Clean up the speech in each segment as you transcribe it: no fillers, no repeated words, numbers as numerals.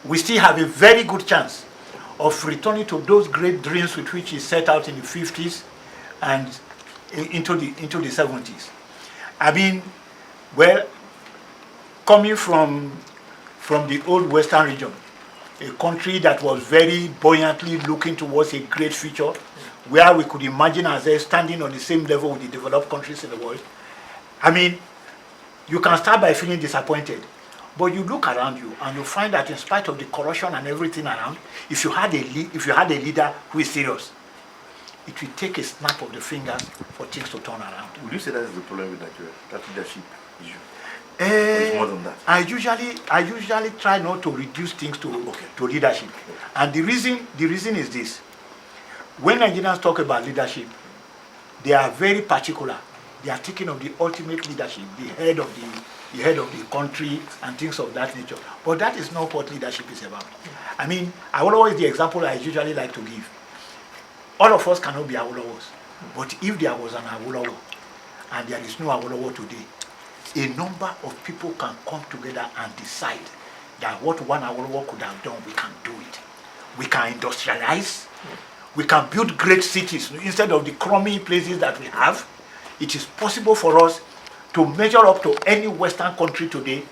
we still have a very good chance of returning to those great dreams with which he set out in the 50s and into the 70s. I mean, well, coming from the old Western region, a country that was very buoyantly looking towards a great future, where we could imagine ourselves standing on the same level with the developed countries in the world. I mean, you can start by feeling disappointed, but you look around you and you find that in spite of the corruption and everything around, if you had a leader who is serious, it will take a snap of the fingers for things to turn around. Would you say that is the problem with Nigeria, that leadership issue? It's more than that. I usually try not to reduce things to leadership, and the reason is this: when Nigerians talk about leadership, they are very particular. They are thinking of the ultimate leadership, the head of the country and things of that nature. But that is not what leadership is about. I mean, Awolowo is the example I usually like to give. All of us cannot be Awolowos, but if there was an Awolowo and there is no Awolowo today, a number of people can come together and decide that what one Awolowo could have done, we can do it. We can industrialize. We can build great cities instead of the crummy places that we have. It is possible for us to measure up to any Western country today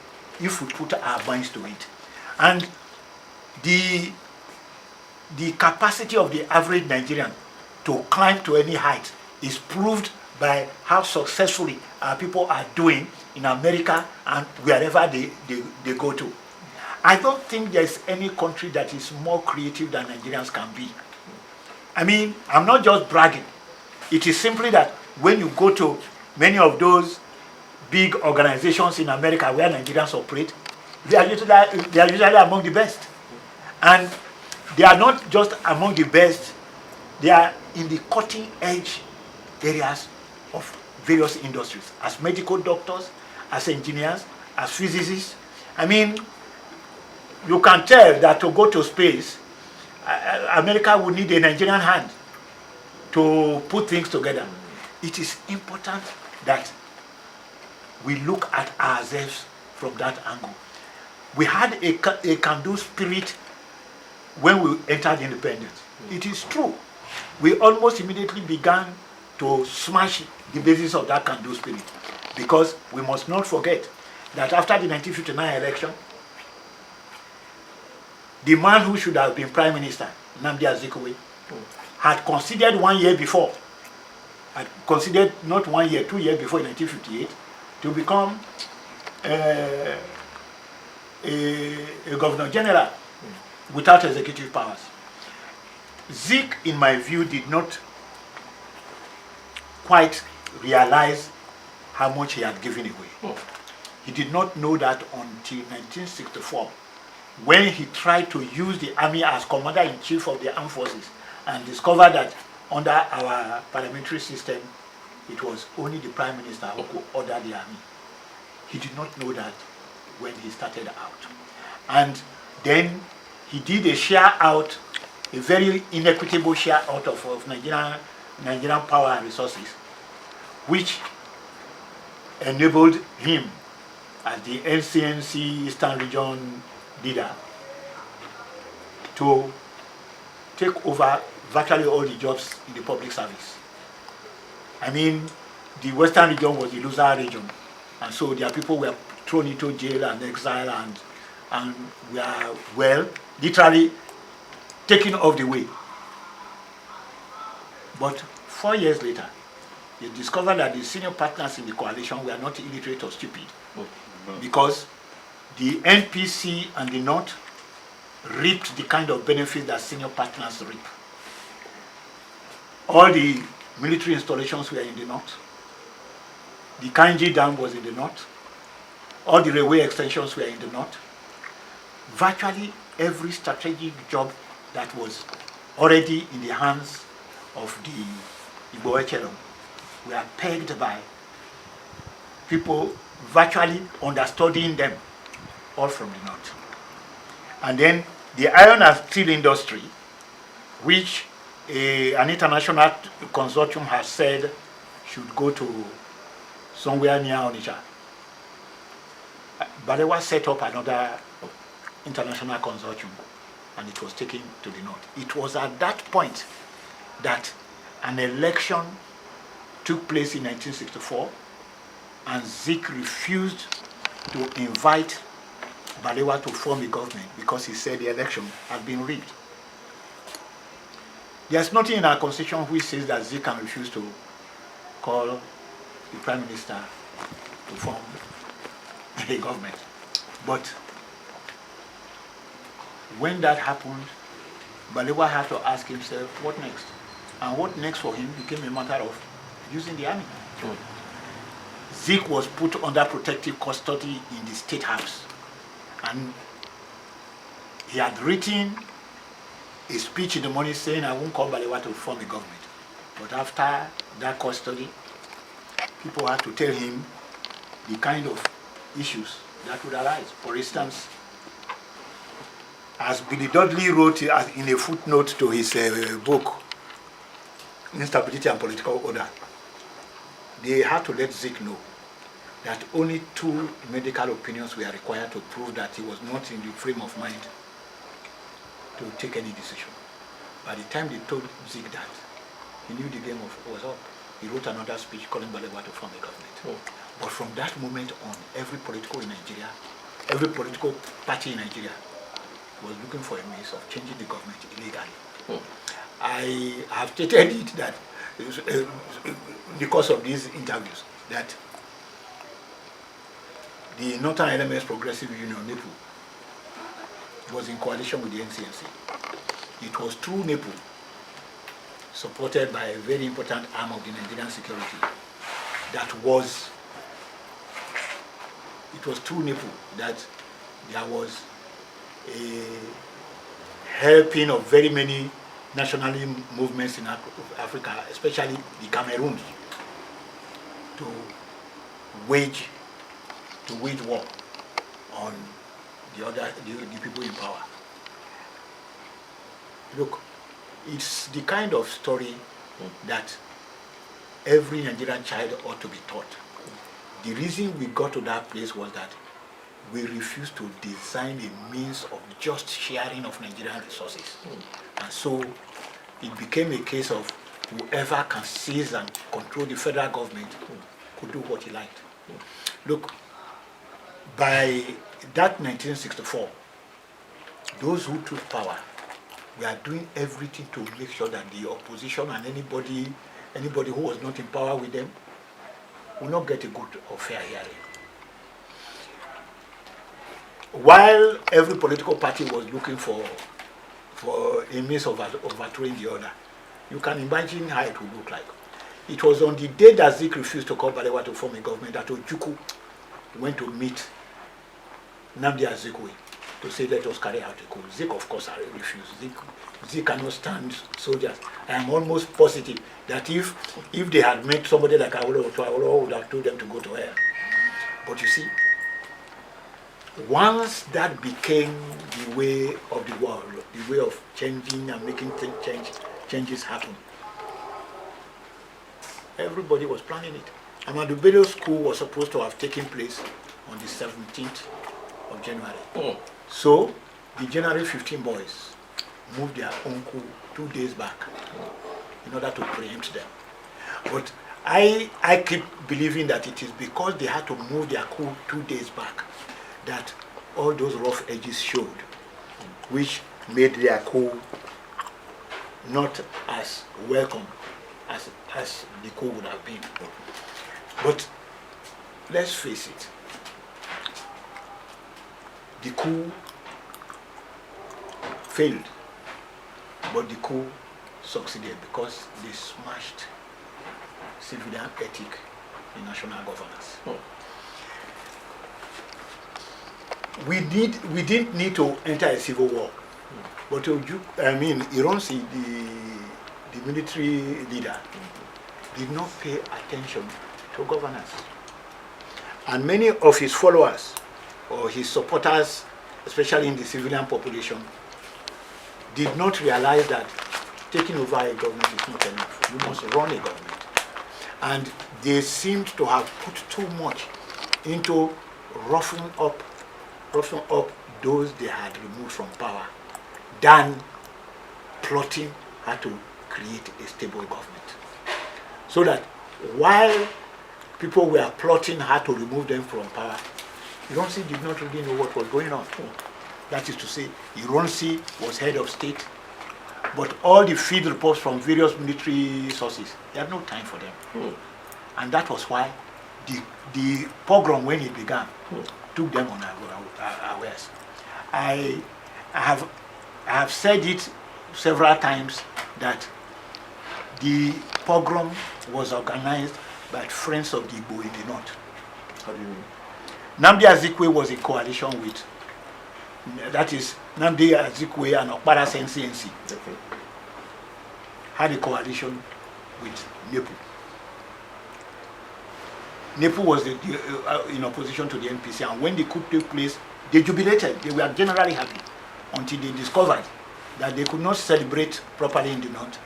if we put our minds to it. And the capacity of the average Nigerian to climb to any height is proved by how successfully our people are doing in America and wherever they go to. I don't think there's any country that is more creative than Nigerians can be. I mean, I'm not just bragging. It is simply that when you go to many of those big organizations in America where Nigerians operate, they are usually among the best. And they are not just among the best, they are in the cutting edge areas of various industries, as medical doctors, as engineers, as physicists. I mean, you can tell that to go to space, America would need a Nigerian hand to put things together. It is important that we look at ourselves from that angle. We had a can-do spirit when we entered independence. It is true. We almost immediately began to smash the basis of that can-do spirit, because we must not forget that after the 1959 election, the man who should have been Prime Minister, Nnamdi Azikiwe, had considered 1 year before, had considered not 1 year, 2 years before in 1958, to become a Governor General without executive powers. ZIK, in my view, did not quite realize how much he had given away. He did not know that until 1964, when he tried to use the army as commander-in-chief of the armed forces and discovered that under our parliamentary system, it was only the Prime Minister who could order the army. He did not know that when he started out. And then he did a share out, a very inequitable share out of Nigerian power and resources, which enabled him as the NCNC Eastern Region leader to take over virtually all the jobs in the public service. I mean, the Western region was the loser region, and so their people were thrown into jail and exile and were, well, literally taken off the way. But 4 years later, they discovered that the senior partners in the coalition were not illiterate or stupid, because the NPC and the North reaped the kind of benefits that senior partners reap. All the military installations were in the North. The Kainji Dam was in the North. All the railway extensions were in the North. Virtually every strategic job that was already in the hands of the Igbo Echelon were pegged by people virtually understudying them, all from the North. And then the iron and steel industry, which an international consortium has said should go to somewhere near Onitsha. Balewa set up another international consortium, and it was taken to the north. It was at that point that an election took place in 1964, and ZIK refused to invite BALEWA to form a government because he said the election had been rigged. There's nothing in our constitution which says that ZIK can refuse to call the Prime Minister to form a government. But when that happened, BALEWA had to ask himself, what next? And what next for him became a matter of using the army. ZIK was put under protective custody in the State House. And he had written a speech in the morning saying, I won't call BALEWA to form a government. But after that custody, people had to tell him the kind of issues that would arise. For instance, as Billy Dudley wrote in a footnote to his book, Instability and Political Order, they had to let ZIK know that only 2 medical opinions were required to prove that he was not in the frame of mind to take any decision. By the time they told ZIK that, he knew the game was up. He wrote another speech calling BALEWA to form a government. But from that moment on, every political party in Nigeria was looking for a means of changing the government illegally. I have stated it that in the course of these interviews that the Northern Elements Progressive Union, NEPU, was in coalition with the NCNC. It was through NEPU, supported by a very important arm of the Nigerian security, it was through NEPU that there was a helping of very many nationalism movements in Africa, especially the Cameroons, to wage war on the people in power. Look, it's the kind of story that every Nigerian child ought to be taught. The reason we got to that place was that we refused to design a means of just sharing of Nigerian resources. And so it became a case of whoever can seize and control the federal government could do what he liked. Look, by that 1964, those who took power were doing everything to make sure that the opposition and anybody who was not in power with them will not get a good or fair hearing. While every political party was looking for a means of overthrowing the other, you can imagine how it would look like. It was on the day that ZIK refused to call BALEWA to form a government that Ojukwu went to meet Nnamdi Azikiwe to say, let us carry out a coup. ZIK, of course, refused. ZIK cannot stand soldiers. I am almost positive that if they had met somebody like AWOLOWO would have told them to go to hell. But you see, once that became the way of the world, the way of changing and making changes happen, everybody was planning it. Ahmadu Bello's coup was supposed to have taken place on the 17th of January. So the January 15 boys moved their own coup 2 days back in order to preempt them. But I keep believing that it is because they had to move their coup 2 days back that all those rough edges showed, which made their coup not as welcome as the coup would have been. But let's face it, the coup failed, but the coup succeeded because they smashed civilian ethic in national governance. We didn't need to enter a civil war, but Ironsi, the military leader, did not pay attention to governance. And many of his followers or his supporters, especially in the civilian population, did not realize that taking over a government is not enough. You must run a government. And they seemed to have put too much into roughing up those they had removed from power than plotting how to create a stable government. So that while people were plotting how to remove them from power, Ironsi did not really know what was going on. That is to say, Ironsi was head of state, but all the field reports from various military sources, he had no time for them. And that was why the pogrom, when it began, took them unawares. I have said it several times that the pogrom was organized by friends of the Igbo in the north. How do you mean? Nnamdi Azikiwe was in coalition with, that is, Nnamdi Azikiwe and Okpara CNC had a coalition with NEPU. NEPU was in opposition to the NPC, and when the coup took place, they jubilated. They were generally happy until they discovered that they could not celebrate properly in the north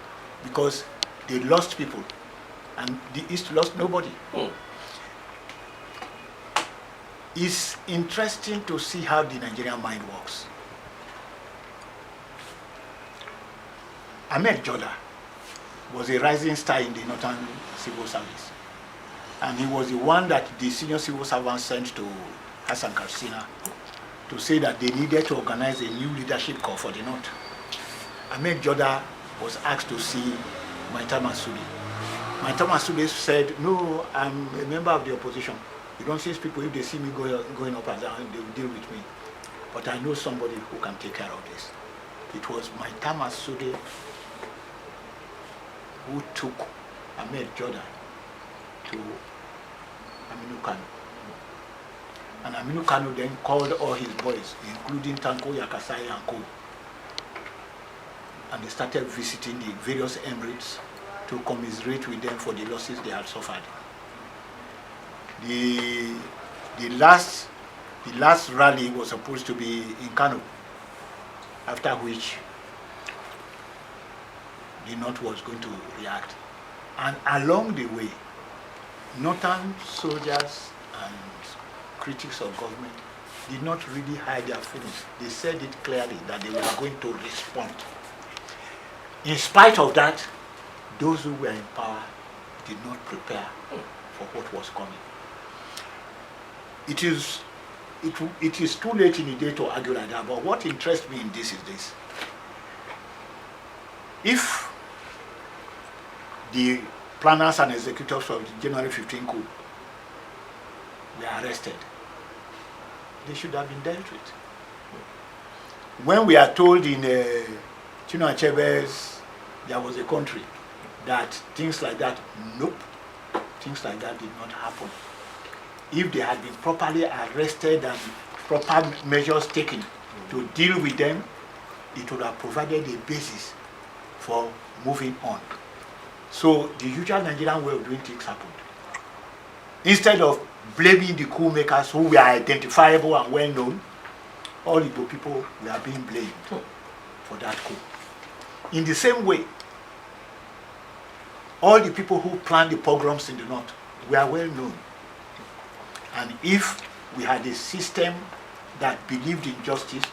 because they lost people and the east lost nobody. It's interesting to see how the Nigerian mind works. Ahmed Joda was a rising star in the Northern Civil Service. And he was the one that the senior civil servants sent to Hassan Karsina to say that they needed to organize a new leadership corps for the North. Ahmed Joda was asked to see Maitama Sule. Maitama Sule said, no, I'm a member of the opposition. You don't see people, if they see me going up and down, they will deal with me. But I know somebody who can take care of this. It was Maitama Sule who took Ahmed Joda to Aminu Kano. And Aminu Kano then called all his boys, including Tanko Yakasai and Co. And they started visiting the various emirates to commiserate with them for the losses they had suffered. The last rally was supposed to be in Kano, after which the North was going to react. And along the way, Northern soldiers and critics of government did not really hide their feelings. They said it clearly that they were going to respond. In spite of that, those who were in power did not prepare for what was coming. It is too late in the day to argue like that, but what interests me in this is this. If the planners and executors of the January 15 coup were arrested, they should have been dealt with. When we are told in Chinua Achebe's There Was a Country that things like that, nope, things like that did not happen. If they had been properly arrested and proper measures taken to deal with them, it would have provided a basis for moving on. So the usual Nigerian way of doing things happened. Instead of blaming the coup makers who were identifiable and well known, all Igbo people were being blamed for that coup. In the same way, all the people who planned the pogroms in the north were well known. And if we had a system that believed in justice,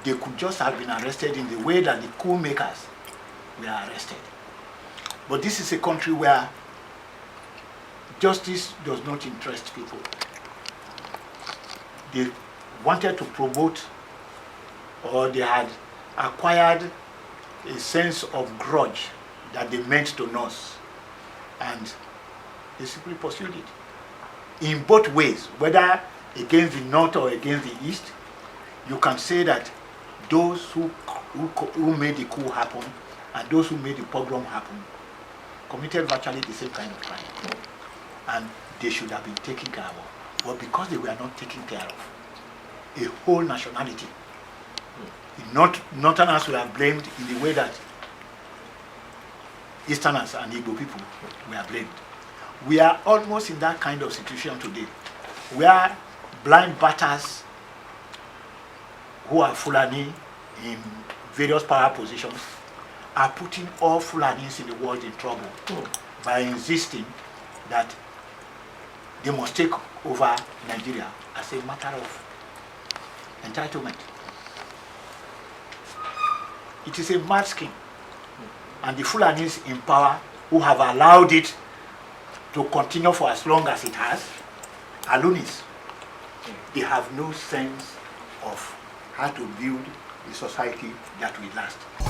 they could just have been arrested in the way that the coup makers were arrested. But this is a country where justice does not interest people. They wanted to promote, or they had acquired a sense of grudge that they meant to nurse, and they simply pursued it. In both ways, whether against the north or against the east, you can say that those who made the coup happen and those who made the pogrom happen committed virtually the same kind of crime. And they should have been taken care of. But because they were not taken care of, a whole nationality, Northerners were blamed in the way that Easterners and Igbo people were blamed. We are almost in that kind of situation today, where blind batters who are Fulani in various power positions are putting all Fulanis in the world in trouble by insisting that they must take over Nigeria as a matter of entitlement. It is a mad scheme. And the Fulanis in power who have allowed it to continue for as long as it has are loonies. They have no sense of how to build a society that will last.